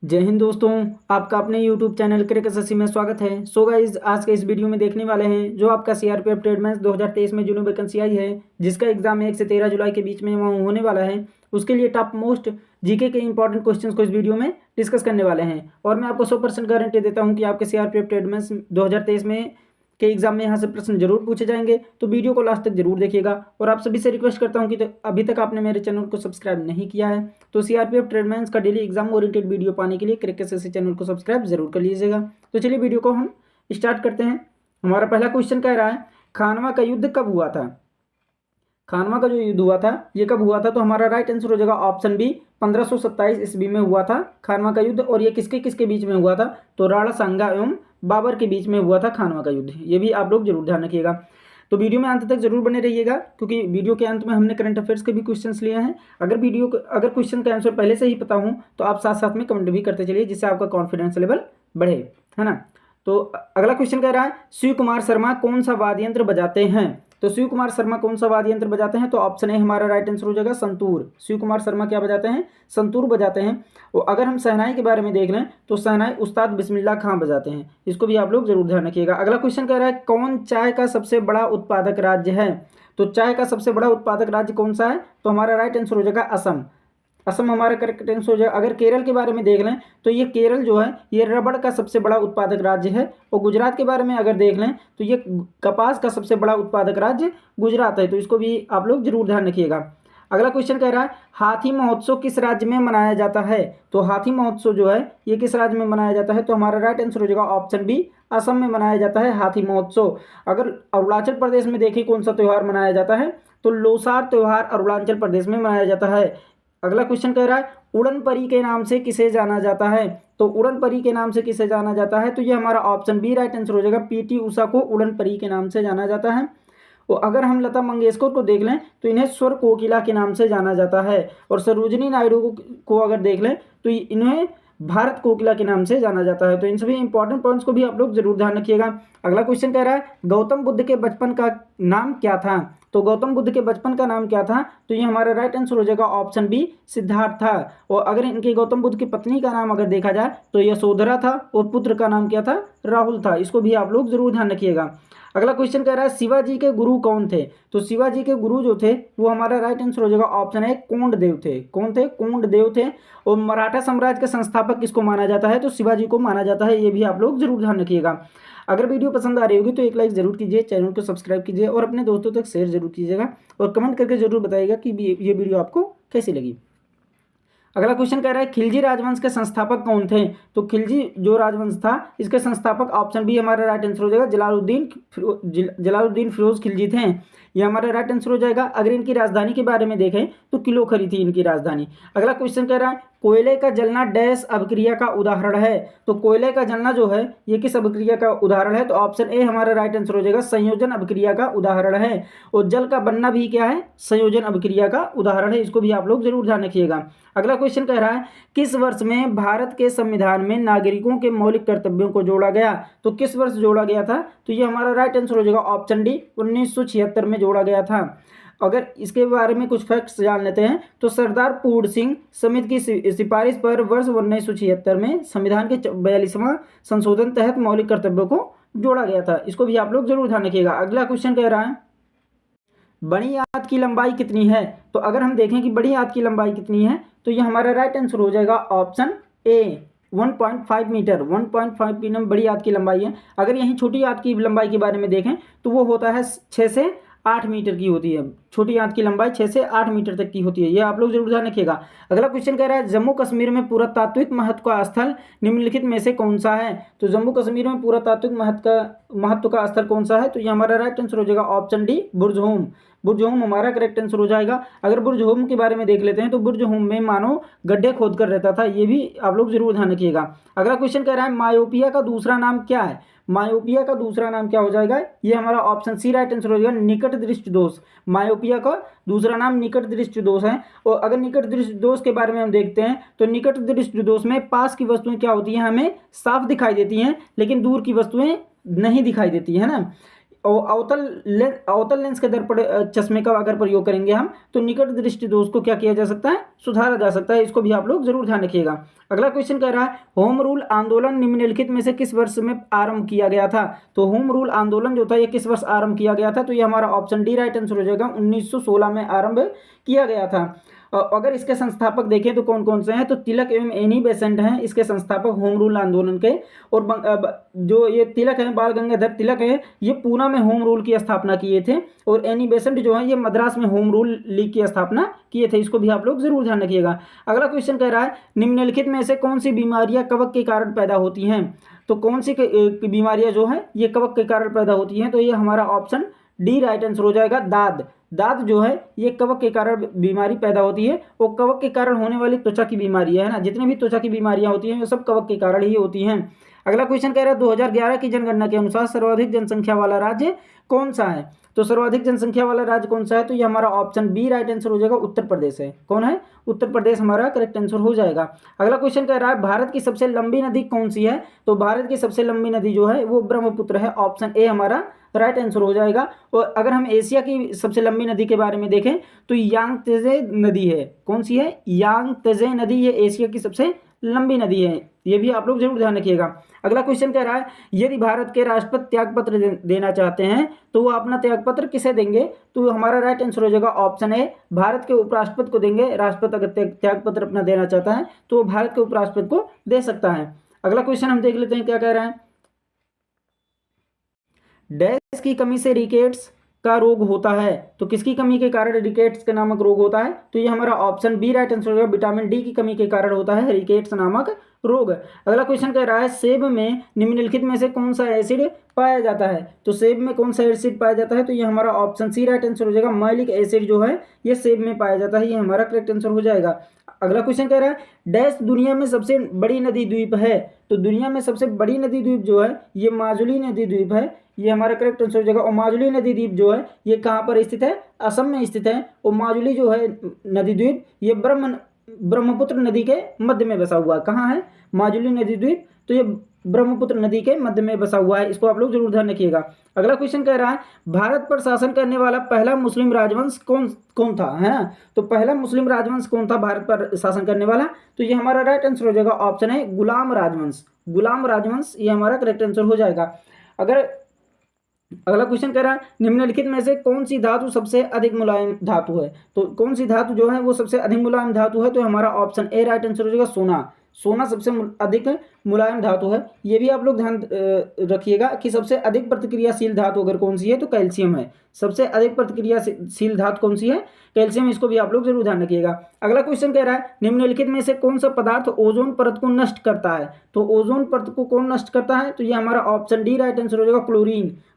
जय हिंद दोस्तों। आपका अपने YouTube चैनल क्रिक एसएससी में स्वागत है। सो गाइस, आज के इस वीडियो में देखने वाले हैं जो आपका सीआरपीएफ ट्रेडमेंस 2023 में जो वैकेंसी आई है, जिसका एग्जाम 1 से 13 जुलाई के बीच में वहाँ होने वाला है, उसके लिए टॉप मोस्ट जीके के इंपॉर्टेंट क्वेश्चंस को इस वीडियो में डिस्कस करने वाले हैं। और मैं आपको 100% गारंटी देता हूँ कि आपके सीआरपीएफ ट्रेडमेंस 2023 में के एग्जाम में यहाँ से प्रश्न जरूर पूछे जाएंगे, तो वीडियो को लास्ट तक जरूर देखिएगा। और आप सभी से रिक्वेस्ट करता हूँ कि अभी तक आपने मेरे चैनल को सब्सक्राइब नहीं किया है तो सीआरपीएफ ट्रेडमेंस का डेली एग्जाम ओरिएंटेड वीडियो पाने के लिए क्रिक एसएससी चैनल को सब्सक्राइब जरूर कर लीजिएगा। तो चलिए वीडियो को हम स्टार्ट करते हैं। हमारा पहला क्वेश्चन कह रहा है, खानवा का युद्ध कब हुआ था। खानवा का जो युद्ध हुआ था ये कब हुआ था, तो हमारा राइट आंसर हो जाएगा ऑप्शन बी, 1527 ईस्वी में हुआ था खानवा का युद्ध। और ये किसके किसके बीच में हुआ था, तो राणा सांगा एवं बाबर के बीच में हुआ था खानवा का युद्ध। ये भी आप लोग जरूर ध्यान रखिएगा। तो वीडियो में अंत तक जरूर बने रहिएगा, क्योंकि वीडियो के अंत में हमने करंट अफेयर्स के भी क्वेश्चंस लिए हैं। अगर क्वेश्चन का आंसर पहले से ही पता हो तो आप साथ साथ में कमेंट भी करते चलिए, जिससे आपका कॉन्फिडेंस लेवल बढ़े, है ना। तो अगला क्वेश्चन कह रहा है, शिव कुमार शर्मा कौन सा वाद्य यंत्र बजाते हैं। तो शिव कुमार शर्मा कौन सा वाद्य यंत्र बजाते हैं, तो ऑप्शन ए हमारा राइट आंसर हो जाएगा संतूर। शिव कुमार शर्मा क्या बजाते हैं, संतूर बजाते हैं। और अगर हम शहनाई के बारे में देख लें तो शहनाई उस्ताद बिस्मिल्लाह खां बजाते हैं। इसको भी आप लोग जरूर ध्यान रखिएगा। अगला क्वेश्चन कह रहा है, कौन चाय का सबसे बड़ा उत्पादक राज्य है। तो चाय का सबसे बड़ा उत्पादक राज्य कौन सा है, तो हमारा राइट आंसर हो जाएगा असम। असम हमारा करेक्ट आंसर हो जाएगा। अगर केरल के बारे में देख लें तो ये केरल जो है ये रबड़ का सबसे बड़ा उत्पादक राज्य है। और गुजरात के बारे में अगर देख लें तो ये कपास का सबसे बड़ा उत्पादक राज्य गुजरात है। तो इसको भी आप लोग जरूर ध्यान रखिएगा। अगला क्वेश्चन कह रहा है, हाथी महोत्सव किस राज्य में मनाया जाता है। तो हाथी महोत्सव जो है ये किस राज्य में मनाया जाता है, तो हमारा राइट आंसर हो जाएगा ऑप्शन बी, असम में मनाया जाता है हाथी महोत्सव। अगर अरुणाचल प्रदेश में देखिए कौन सा त्यौहार मनाया जाता है, तो लोसार त्यौहार अरुणाचल प्रदेश में मनाया जाता है। अगला क्वेश्चन कह रहा है, उड़न परी के नाम से किसे जाना जाता है। तो उड़न परी के नाम से किसे जाना जाता है, तो ये हमारा ऑप्शन बी राइट आंसर हो जाएगा, पीटी उषा को उड़न परी के नाम से जाना जाता है। और अगर हम लता मंगेशकर को देख लें तो इन्हें स्वर कोकिला के नाम से जाना जाता है। और सरोजिनी नायडू को अगर देख लें तो इन्हें भारत कोकिला के नाम से जाना जाता है। तो इन सभी इंपॉर्टेंट पॉइंट्स को भी आप लोग जरूर ध्यान रखिएगा। अगला क्वेश्चन कह रहा है, गौतम बुद्ध के बचपन का नाम क्या था। तो गौतम बुद्ध के बचपन का नाम क्या था, तो ये हमारा राइट आंसर हो जाएगा ऑप्शन बी, सिद्धार्थ था। और अगर इनके गौतम बुद्ध की पत्नी का नाम अगर देखा जाए तो यशोधरा था, और पुत्र का नाम क्या था, राहुल था। इसको भी आप लोग जरूर ध्यान रखिएगा। अगला क्वेश्चन कह रहा है, शिवाजी के गुरु कौन थे। तो शिवाजी के गुरु जो थे वो हमारा राइट आंसर हो जाएगा ऑप्शन है, कोंडदेव थे। कौन थे, कोंडदेव थे। और मराठा साम्राज्य का संस्थापक किसको माना जाता है, तो शिवाजी को माना जाता है। ये भी आप लोग जरूर ध्यान रखिएगा। अगर वीडियो पसंद आ रही होगी तो एक लाइक जरूर कीजिए, चैनल को सब्सक्राइब कीजिए और अपने दोस्तों तक शेयर जरूर कीजिएगा। और कमेंट करके जरूर बताइएगा कि ये वीडियो आपको कैसी लगी। अगला क्वेश्चन कह रहा है, खिलजी राजवंश के संस्थापक कौन थे। तो खिलजी जो राजवंश था इसके संस्थापक ऑप्शन बी हमारा राइट आंसर हो जाएगा, जलालुद्दीन फिरोज खिलजी थे। ये हमारा राइट आंसर हो जाएगा। अगर इनकी राजधानी के बारे में देखें तो किलोखरी थी इनकी राजधानी। अगला क्वेश्चन कह रहा है, कोयले का जलना डैश अभिक्रिया का उदाहरण है। तो कोयले का जलना जो है ये किस अभिक्रिया का उदाहरण है, तो ऑप्शन ए हमारा राइट आंसर हो जाएगा, संयोजन अभिक्रिया का उदाहरण है। और जल का बनना भी क्या है, संयोजन अभिक्रिया का उदाहरण है। इसको भी आप लोग जरूर ध्यान रखिएगा। अगला क्वेश्चन कह रहा है, किस वर्ष में भारत के संविधान में नागरिकों के मौलिक कर्तव्यों को जोड़ा गया। तो किस वर्ष जोड़ा गया था, तो ये हमारा राइट आंसर हो जाएगा ऑप्शन डी, 1976 में जोड़ा गया था। अगर इसके बारे में कुछ फैक्ट्स जान लेते हैं तो सरदार पूर्ण सिंह समिति की सिफारिश पर वर्ष 1976 में संविधान के 42वां संशोधन तहत मौलिक कर्तव्यों को जोड़ा गया था। इसको भी आप लोग जरूर ध्यान रखिएगा। अगला क्वेश्चन कह रहा है, बड़ी आंत की लंबाई कितनी है। तो अगर हम देखें कि बड़ी आंत की लंबाई कितनी है तो ये हमारा राइट आंसर हो जाएगा ऑप्शन ए, 1.5 मीटर। 1.5 मीटर बड़ी आंत की लंबाई है। अगर यहीं छोटी आंत की लंबाई के बारे में देखें तो वो होता है 6 से 8 मीटर की होती है। छोटी आंत की लंबाई 6 से 8 मीटर तक की होती है। ये आप लोग जरूर ध्यान रखिएगा। अगला क्वेश्चन कह रहा है, जम्मू कश्मीर में पुरातात्विक महत्व का स्थल निम्नलिखित में से कौन सा है। तो जम्मू कश्मीर में पुरातात्विक महत्व का स्थल कौन सा है, तो ये हमारा राइट आंसर हो जाएगा ऑप्शन डी, बुर्जहोम। बुर्जहोम हमारा करेक्ट आंसर हो जाएगा। अगर बुर्जहोम के बारे में देख लेते हैं तो बुर्जहोम में मानव गड्ढे खोद कर रहता था। ये भी आप लोग जरूर ध्यान रखिएगा। अगला क्वेश्चन कह रहा है, मायोपिया का दूसरा नाम क्या है। मायोपिया का दूसरा नाम क्या हो जाएगा, ये हमारा ऑप्शन सी राइट आंसर हो जाएगा, निकट दृष्टि दोष। मायोपिया का दूसरा नाम निकट दृष्टि दोष है। और अगर निकट दृष्टि दोष के बारे में हम देखते हैं तो निकट दृष्टि दोष में पास की वस्तुएं क्या होती हैं, हमें साफ दिखाई देती हैं, लेकिन दूर की वस्तुएं नहीं दिखाई देती है ना। अवतल लेंस के दर्पण चश्मे का अगर प्रयोग करेंगे हम तो निकट दृष्टि दोष को क्या किया जा सकता है, सुधारा जा सकता है। इसको भी आप लोग जरूर ध्यान रखिएगा। अगला क्वेश्चन कह रहा है होम रूल आंदोलन निम्नलिखित में से किस वर्ष में आरंभ किया गया था। तो होम रूल आंदोलन जो था ये किस वर्ष आरंभ किया गया था, तो ये हमारा ऑप्शन डी राइट आंसर हो जाएगा। 1916 में आरंभ किया गया था। अगर इसके संस्थापक देखें तो कौन कौन से हैं, तो तिलक एवं एनी बेसेंट हैं इसके संस्थापक होम रूल आंदोलन के। और जो ये तिलक हैं, बाल गंगाधर तिलक है, ये पूना में होम रूल की स्थापना किए थे। और एनी बेसेंट जो है ये मद्रास में होम रूल लीग की स्थापना किए थे। इसको भी आप लोग जरूर ध्यान रखिएगा। अगला क्वेश्चन कह रहा है निम्नलिखित में से कौन सी बीमारियां कवक के कारण पैदा होती हैं। तो कौन सी बीमारियां जो है ये कवक के कारण पैदा होती हैं, तो ये हमारा ऑप्शन डी राइट आंसर हो जाएगा। दाद जो है ये कवक के कारण बीमारी पैदा होती है। वो कवक के कारण होने वाली त्वचा की बीमारियां है ना, जितनी भी त्वचा की बीमारियां होती हैं वो सब कवक के कारण ही होती हैं। अगला क्वेश्चन कह रहा है 2011 की जनगणना के अनुसार सर्वाधिक जनसंख्या वाला राज्य कौन सा है। तो सर्वाधिक जनसंख्या वाला राज्य कौन सा है, तो ये हमारा ऑप्शन बी राइट आंसर हो जाएगा। उत्तर प्रदेश है। कौन है, उत्तर प्रदेश हमारा करेक्ट आंसर हो जाएगा। अगला क्वेश्चन कह रहा है भारत की सबसे लंबी नदी कौन सी है। तो भारत की सबसे लंबी नदी जो है वो ब्रह्मपुत्र है। ऑप्शन ए हमारा राइट आंसर हो जाएगा। और अगर हम एशिया की सबसे लंबी नदी के बारे में देखें तो यांगत्जे नदी है। कौन सी है, यांगत्जे नदी, ये एशिया की सबसे लंबी नदी है। ये भी आप लोग जरूर ध्यान रखिएगा। अगला क्वेश्चन कह रहा है यदि भारत के राष्ट्रपति त्यागपत्र देना चाहते हैं तो वो अपना त्यागपत्र किसे देंगे। तो हमारा राइट आंसर हो जाएगा ऑप्शन ए, भारत के उपराष्ट्रपति को देंगे। राष्ट्रपति अगर त्यागपत्र अपना देना चाहता है तो वो भारत के उपराष्ट्रपति को दे सकता है। अगला क्वेश्चन हम देख लेते हैं क्या कह रहा है। डैश की कमी से रिकेट्स का रोग होता है। तो किसकी कमी के कारण रिकेट्स के नामक रोग होता है, तो ये हमारा ऑप्शन बी राइट आंसर होगा। विटामिन डी की कमी के कारण होता है रिकेट्स नामक रोग। अगला क्वेश्चन कह रहा है सेब में निम्नलिखित में से कौन सा एसिड पाया जाता है। तो सेब में कौन सा एसिड पाया जाता है, तो ये हमारा ऑप्शन सी राइट आंसर हो जाएगा। मैलिक एसिड जो है ये सेब में पाया जाता है। ये हमारा करेक्ट आंसर हो जाएगा। अगला क्वेश्चन कह रहा है डैश दुनिया में सबसे बड़ी नदी द्वीप है। तो दुनिया में सबसे बड़ी नदी द्वीप जो है ये माजुली नदी द्वीप है। ये हमारा करेक्ट आंसर हो जाएगा। और माजुली नदी द्वीप जो है ये कहाँ पर स्थित है, असम में स्थित है। और माजुली जो है नदी द्वीप ये ब्रह्मपुत्र नदी के मध्य में बसा हुआ है। कहाँ है माजुली नदी द्वीप, तो ये ब्रह्मपुत्र नदी के मध्य में बसा हुआ है। इसको आप लोग जरूर ध्यान रखिएगा। अगला क्वेश्चन कह रहा है भारत पर शासन करने वाला पहला मुस्लिम राजवंश कौन था, है ना। तो पहला मुस्लिम राजवंश कौन था भारत पर शासन करने वाला, तो ये हमारा राइट आंसर हो जाएगा। ऑप्शन है गुलाम राजवंश। गुलाम राजवंश ये हमारा करेक्ट आंसर हो जाएगा। अगला क्वेश्चन कह रहा है निम्नलिखित में से कौन सी धातु सबसे अधिक मुलायम धातु है। तो कौन सी धातु जो है वो सबसे अधिक मुलायम धातु है, तो हमारा ऑप्शन ए राइट आंसर हो जाएगा। सोना सबसे अधिक मुलायम धातु है। ये भी आप लोग ध्यान रखिएगा कि सबसे अधिक प्रतिक्रियाशील धातु अगर कौन सी है तो कैल्शियम है। सबसे अधिक प्रतिक्रियाशील धातु कौन सी है, कैल्शियम। इसको भी आप लोग जरूर ध्यान रखिएगा। अगला क्वेश्चन कह रहा है निम्नलिखित में से कौन सा पदार्थ ओजोन परत को नष्ट करता है। तो ओजोन परत को कौन नष्ट करता है, तो ये हमारा ऑप्शन डी राइट आंसर हो जाएगा।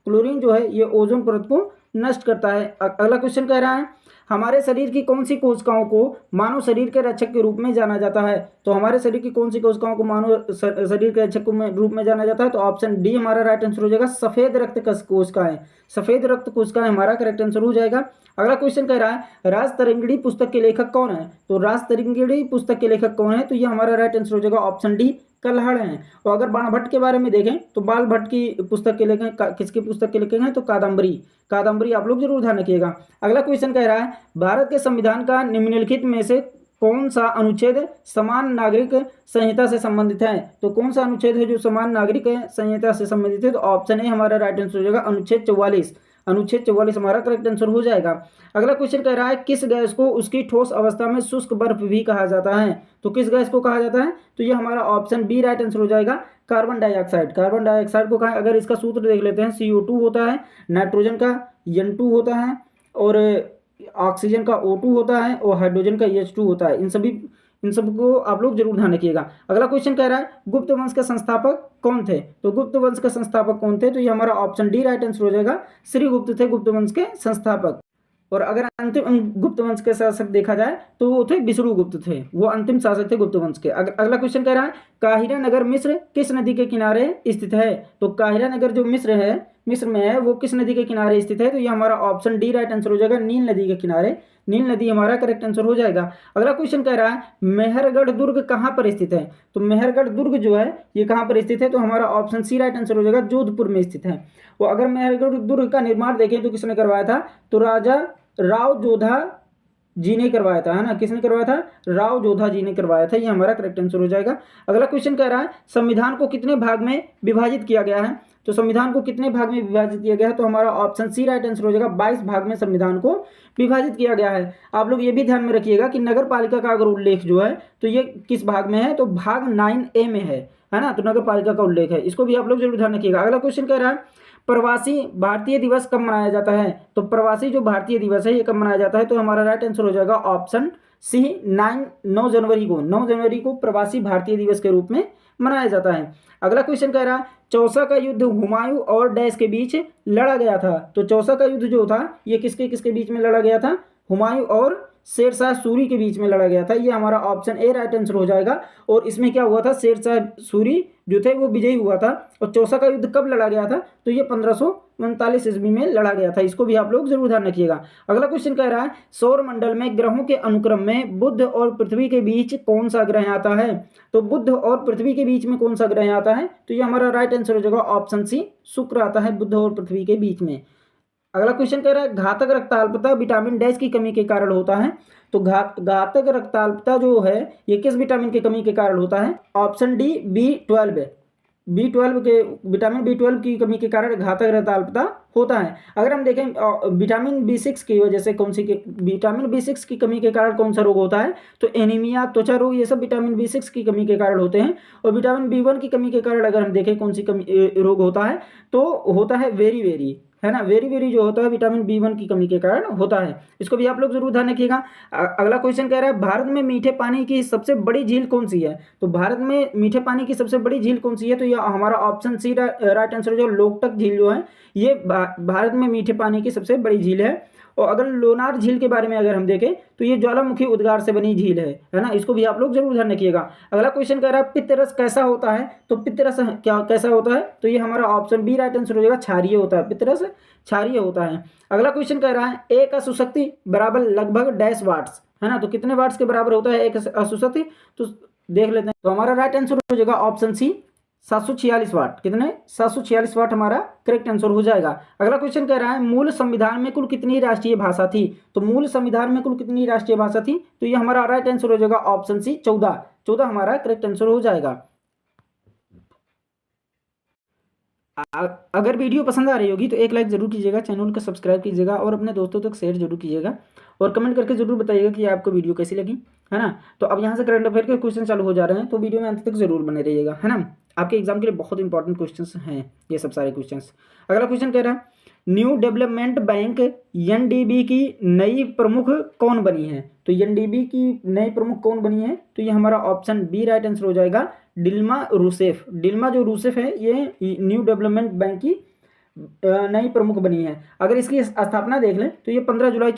क्लोरीन जो है ये ओजोन परत को नष्ट करता है। अगला क्वेश्चन कह रहा है हमारे शरीर की कौन सी कोशिकाओं को मानव शरीर के रक्षक के रूप में जाना जाता है। तो हमारे शरीर की कौन सी कोशिकाओं को मानव शरीर के रक्षक के रूप में जाना जाता है, तो ऑप्शन डी हमारा राइट आंसर हो जाएगा। सफेद रक्त कोशिकाएं, सफेद रक्त कोशिकाएं हमारा करेक्ट आंसर हो जाएगा। अगला क्वेश्चन कह रहा है राज तरंगिणी पुस्तक के लेखक कौन है। तो राज तरंगिणी पुस्तक के लेखक कौन है, तो ये हमारा राइट आंसर हो जाएगा। ऑप्शन डी कल्हड़ हैं। और अगर बाणभट्ट के बारे में देखें तो बाल भट्ट की पुस्तक के लेखक किसकी पुस्तक के लेखक हैं, तो कादम्बरी आप लोग जरूर ध्यान रखिएगा। अगला क्वेश्चन कह रहा है भारत के संविधान का निम्नलिखित में से कौन सा अनुच्छेद समान नागरिक संहिता से संबंधित है। तो कौन सा अनुच्छेद है जो समान नागरिक संहिता से संबंधित है, तो ऑप्शन ए हमारा राइट आंसर हो जाएगा। अनुच्छेद 44 हमारा करेक्ट आंसर हो जाएगा। अगला क्वेश्चन कह रहा है किस गैस को उसकी ठोस अवस्था में शुष्क बर्फ भी कहा जाता है। तो किस गैस को कहा जाता है, तो ये हमारा ऑप्शन बी राइट आंसर हो जाएगा। कार्बन डाइऑक्साइड को कहा। अगर इसका सूत्र देख लेते हैं CO2 होता है, नाइट्रोजन का N2 होता है, और ऑक्सीजन का O2 होता है, और हाइड्रोजन का H2 होता है। इन सबको आप लोग जरूर ध्यान रखिएगा। अगला क्वेश्चन कह रहा है गुप्त वंश के संस्थापक कौन थे। तो गुप्त वंश के संस्थापक कौन थे, तो ये हमारा ऑप्शन डी राइट आंसर हो जाएगा। श्रीगुप्त थे गुप्त वंश के संस्थापक। और अगर अंतिम गुप्त वंश के शासक देखा जाए तो वो थे विष्णुगुप्त थे, वो अंतिम शासक थे गुप्त वंश के। अगला क्वेश्चन कह रहा है काहिरा नगर मिस्र किस नदी के किनारे स्थित है। तो काहिरा नगर जो मिस्र है मिस्र में है वो किस नदी के किनारे स्थित है? तो ये हमारा ऑप्शन डी राइट आंसर हो जाएगा, नील नदी के किनारे। नील नदी हमारा करेक्ट आंसर हो जाएगा। अगला क्वेश्चन कह रहा है मेहरगढ़ दुर्ग कहाँ पर स्थित है? तो मेहरगढ़ दुर्ग जो है ये कहाँ पर स्थित है? तो हमारा ऑप्शन सी राइट आंसर हो जाएगा, जोधपुर में स्थित है। वो अगर मेहरगढ़ दुर्ग का निर्माण देखें तो किसने करवाया था? तो राजा राव जोधा जी ने करवाया था, है ना। किसने करवाया था? राव जोधा जी ने करवाया था। ये हमारा करेक्ट आंसर हो जाएगा। अगला क्वेश्चन कह रहा है संविधान को कितने भाग में विभाजित किया गया है? तो संविधान को कितने भाग में विभाजित किया गया है? तो हमारा ऑप्शन सी राइट आंसर हो जाएगा, 22 भाग में संविधान को विभाजित किया गया है। आप लोग ये भी ध्यान में रखिएगा कि नगर पालिका का अगर उल्लेख जो है तो ये किस भाग में है? तो भाग 9A में है ना। तो नगर पालिका का उल्लेख है, इसको भी आप लोग जरूर ध्यान रखिएगा। अगला क्वेश्चन कह रहा है प्रवासी भारतीय दिवस कब मनाया जाता है? तो प्रवासी जो भारतीय दिवस है ये कब मनाया जाता है? तो हमारा राइट आंसर हो जाएगा ऑप्शन सी 9 जनवरी को। 9 जनवरी को प्रवासी भारतीय दिवस के रूप में मनाया जाता है। अगला क्वेश्चन कह रहा है चौसा का युद्ध हुमायूं और डैश के बीच लड़ा गया था। तो चौसा का युद्ध जो था ये किसके किसके बीच में लड़ा गया था? हुमायूं और शेरशाह सूरी के बीच में लड़ा गया था। ये हमारा ऑप्शन ए राइट आंसर हो जाएगा। और इसमें क्या हुआ था? शेरशाह सूरी जो थे वो विजयी हुआ था। और चौसा का युद्ध कब लड़ा गया था? तो ये 1539 ईस्वी में लड़ा गया था। इसको भी आप लोग जरूर ध्यान रखिएगा। अगला क्वेश्चन कह रहा है सौर मंडल में ग्रहों के अनुक्रम में बुध और पृथ्वी के बीच कौन सा ग्रह आता है? तो बुध और पृथ्वी के बीच में कौन सा ग्रह आता है? तो ये हमारा राइट आंसर हो जाएगा ऑप्शन सी शुक्र आता है बुध और पृथ्वी के बीच में। अगला क्वेश्चन कह रहा है घातक रक्ताल्पता विटामिन डैश की कमी के कारण होता है। तो घातक रक्ताल्पता जो है ये किस विटामिन की कमी के कारण होता है? ऑप्शन डी B12 है। B12 के विटामिन B12 की कमी के कारण घातक रक्ताल्पता होता है। अगर हम देखें विटामिन B6 की वजह से कौन सी विटामिन B6 की कमी के कारण कौन सा रोग होता है? तो एनीमिया, त्वचा रोग, ये सब विटामिन B6 की कमी के कारण होते हैं। और विटामिन B1 की कमी के कारण अगर हम देखें कौन सी कमी रोग होता है तो होता है वेरी वेरी, है ना। वेरी वेरी जो होता है विटामिन B1 की कमी के कारण होता है। इसको भी आप लोग जरूर ध्यान रखिएगा। अगला क्वेश्चन कह रहा है भारत में मीठे पानी की सबसे बड़ी झील कौन सी है? तो भारत में मीठे पानी की सबसे बड़ी झील कौन सी है? तो यह हमारा ऑप्शन सी राइट आंसर जो लोकटक झील जो है ये भारत में मीठे पानी की सबसे बड़ी झील है। और अगर लोनार झील के बारे में अगर हम देखें तो ये ज्वालामुखी उद्गार से बनी झील है ना। इसको भी आप लोग जरूर ध्यान रखिएगा। अगला क्वेश्चन कह रहा है पित्तरस कैसा होता है? तो पित्तरस क्या कैसा होता है? तो ये हमारा ऑप्शन बी राइट आंसर हो जाएगा, क्षारीय होता है। पित्तरस क्षारीय होता है। अगला क्वेश्चन कह रहा है एक अशुशक्ति बराबर लगभग डैश वाट्स, है ना। तो कितने वाट्स के बराबर होता है एक अशुशक्ति? तो देख लेते हैं। तो हमारा राइट आंसर हो जाएगा ऑप्शन सी 746 वाट। कितने? 746 वाट हमारा करेक्ट आंसर हो जाएगा। अगला क्वेश्चन कह रहा है मूल संविधान में कुल कितनी राष्ट्रीय भाषा थी? तो मूल संविधान में कुल कितनी राष्ट्रीय भाषा थी? तो ये हमारा राइट आंसर हो जाएगा ऑप्शन सी 14। 14 हमारा करेक्ट आंसर हो जाएगा। अगर वीडियो पसंद आ रही होगी तो एक लाइक जरूर कीजिएगा, चैनल को सब्सक्राइब कीजिएगा और अपने दोस्तों तक शेयर जरूर कीजिएगा। और कमेंट करके जरूर बताइएगा कि आपको वीडियो कैसी लगी, है ना। तो अब यहाँ से करंट अफेयर के क्वेश्चन चालू हो जा रहे हैं, तो वीडियो में अंत तक जरूर बने रहिएगा, है ना। आपके एग्जाम के लिए बहुत इंपॉर्टेंट क्वेश्चन हैं ये सब सारे क्वेश्चन। अगला क्वेश्चन कह रहा है न्यू डेवलपमेंट बैंक NDB की नई प्रमुख कौन बनी है? तो NDB की नई प्रमुख कौन बनी है? तो ये हमारा ऑप्शन बी राइट आंसर हो जाएगा, डिल्मा रूसेफ। डिल्मा जो रूसेफ है ये न्यू डेवलपमेंट बैंक की नई प्रमुख बनी है। अगर इसकी स्थापना देख लें तो ये 15 जुलाई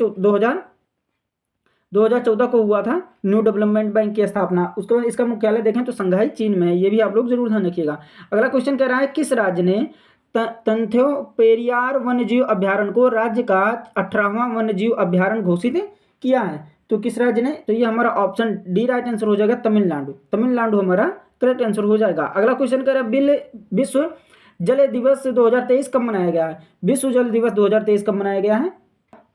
2014 को हुआ था न्यू डेवलपमेंट बैंक की स्थापना। उसके बाद इसका मुख्यालय देखें तो संघाई चीन में है। ये भी आप लोग जरूर ध्यान रखिएगा। अगला क्वेश्चन कह रहा है किस राज्य ने तंथ्यो पेरियार वन्यजीव अभ्यारण्य को राज्य का 18वां वन्यजीव अभ्यारण्य घोषित किया है? तो किस राज्य ने? तो ये हमारा ऑप्शन डी राइट आंसर हो जाएगा, तमिलनाडु। तमिलनाडु हमारा करेक्ट आंसर हो जाएगा। अगला क्वेश्चन कह रहा है विश्व जल दिवस 2023 कब मनाया गया है? विश्व जल दिवस 2023 कब मनाया गया है?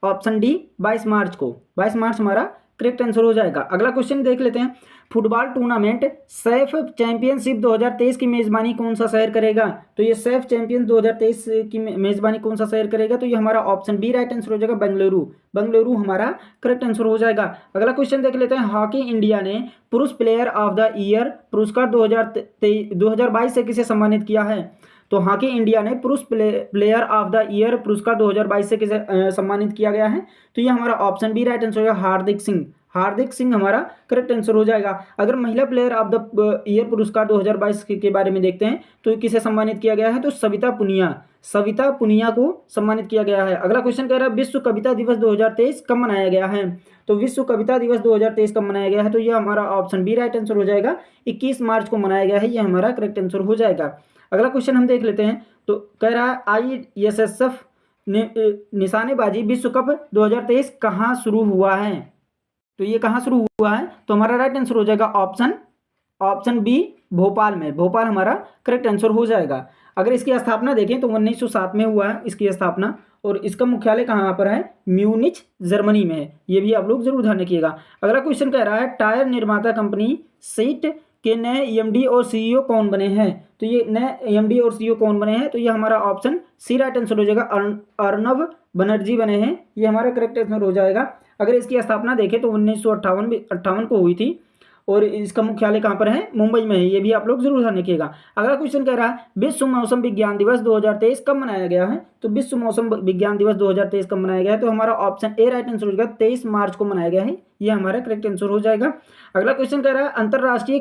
ऑप्शन डी 22 मार्च को। 22 मार्च हमारा करेक्ट आंसर हो जाएगा। अगला क्वेश्चन देख लेते हैं फुटबॉल टूर्नामेंट सैफ चैंपियनशिप 2023 की मेजबानी कौन सा शहर करेगा? तो ये सैफ चैंपियन 2023 की मेजबानी कौन सा शहर करेगा? तो ये हमारा ऑप्शन बी राइट आंसर हो जाएगा, बेंगलुरु। बेंगलुरु हमारा करेक्ट आंसर हो जाएगा। अगला क्वेश्चन देख लेते हैं हॉकी इंडिया ने पुरुष प्लेयर ऑफ द ईयर पुरस्कार 2022 से किसे सम्मानित किया है? तो हॉकी इंडिया ने पुरुष प्लेयर ऑफ द ईयर पुरस्कार 2022 से किसे सम्मानित किया गया है? तो ये हमारा ऑप्शन बी राइट आंसर होगा, हार्दिक सिंह। हार्दिक सिंह हमारा करेक्ट आंसर हो जाएगा। अगर महिला प्लेयर ऑफ द ईयर पुरस्कार 2022 के बारे में देखते हैं तो किसे सम्मानित किया गया है? तो सविता पुनिया। सविता पुनिया को सम्मानित किया गया है। अगला क्वेश्चन कह रहा है विश्व कविता दिवस 2023 कब मनाया गया है? तो विश्व कविता दिवस 2023 कब मनाया गया है? तो ये हमारा ऑप्शन बी राइट आंसर हो जाएगा, 21 मार्च को मनाया गया है, ये हमारा करेक्ट आंसर हो जाएगा। अगला क्वेश्चन हम देख लेते हैं। तो कह रहा है ISSF निशानेबाजी विश्व कप 2023 कहाँ शुरू हुआ है? तो ये कहाँ शुरू हुआ है? तो हमारा राइट आंसर हो जाएगा ऑप्शन बी, भोपाल में। भोपाल हमारा करेक्ट आंसर हो जाएगा। अगर इसकी स्थापना देखें तो 1907 में हुआ है इसकी स्थापना, और इसका मुख्यालय कहाँ पर है? म्यूनिच जर्मनी में है। ये भी आप लोग जरूर ध्यान रखिएगा। अगला क्वेश्चन कह रहा है टायर निर्माता कंपनी सीट के नए EMD और CEO कौन बने हैं? तो ये नए EMD और CEO कौन बने हैं? तो ये हमारा ऑप्शन सी राइट आंसर हो जाएगा, अर्नब बनर्जी बने हैं, ये हमारा करेक्ट आंसर हो जाएगा। अगर इसकी स्थापना देखें तो 1958 को हुई थी, और इसका मुख्यालय कहाँ पर है? मुंबई में है। ये भी आप लोग जरूर ध्यान रखिएगा। अगला क्वेश्चन कह रहा है विश्व मौसम विज्ञान दिवस 2023 कब मनाया गया है? तो विश्व मौसम विज्ञान दिवस 2023 कब मनाया गया है? तो हमारा ऑप्शन ए राइट आंसर हो जाएगा, 23 मार्च को मनाया गया है, ये हमारा करेक्ट आंसर हो जाएगा। अगला क्वेश्चन कह रहा है अंतरराष्ट्रीय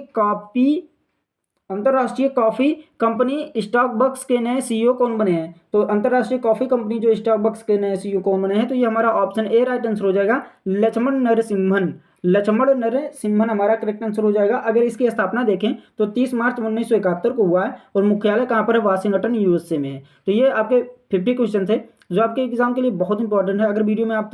कॉफी कंपनी स्टारबक्स के नए CEO कौन बने हैं? तो अंतरराष्ट्रीय कॉफी कंपनी जो स्टारबक्स के नए CEO कौन बने हैं? तो ये हमारा ऑप्शन ए राइट आंसर हो जाएगा, लक्ष्मण नरसिम्हन हमारा करेक्ट आंसर हो जाएगा। अगर इसकी स्थापना देखें तो 30 मार्च 1971 को हुआ है, और मुख्यालय कहाँ पर है? वाशिंगटन USA में है। तो ये आपके 50 क्वेश्चन थे जो आपके एग्जाम के लिए बहुत इंपॉर्टेंट है। अगर वीडियो में आप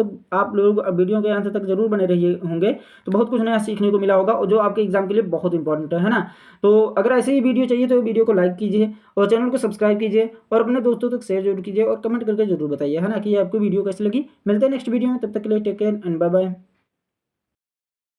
लोग वीडियो के अंत तक जरूर बने रहिए होंगे तो बहुत कुछ नया सीखने को मिला होगा, और जो आपके एग्जाम के लिए बहुत इंपॉर्टेंट है ना। तो अगर ऐसे ही वीडियो चाहिए तो वीडियो को लाइक कीजिए और चैनल को सब्सक्राइब कीजिए, और अपने दोस्तों तक शेयर जरूर कीजिए, और कमेंट करके जरूर बताइए, है ना, कि आपको वीडियो कैसी लगी। मिलते हैं नेक्स्ट वीडियो में, तब तक के लिए take care and bye bye.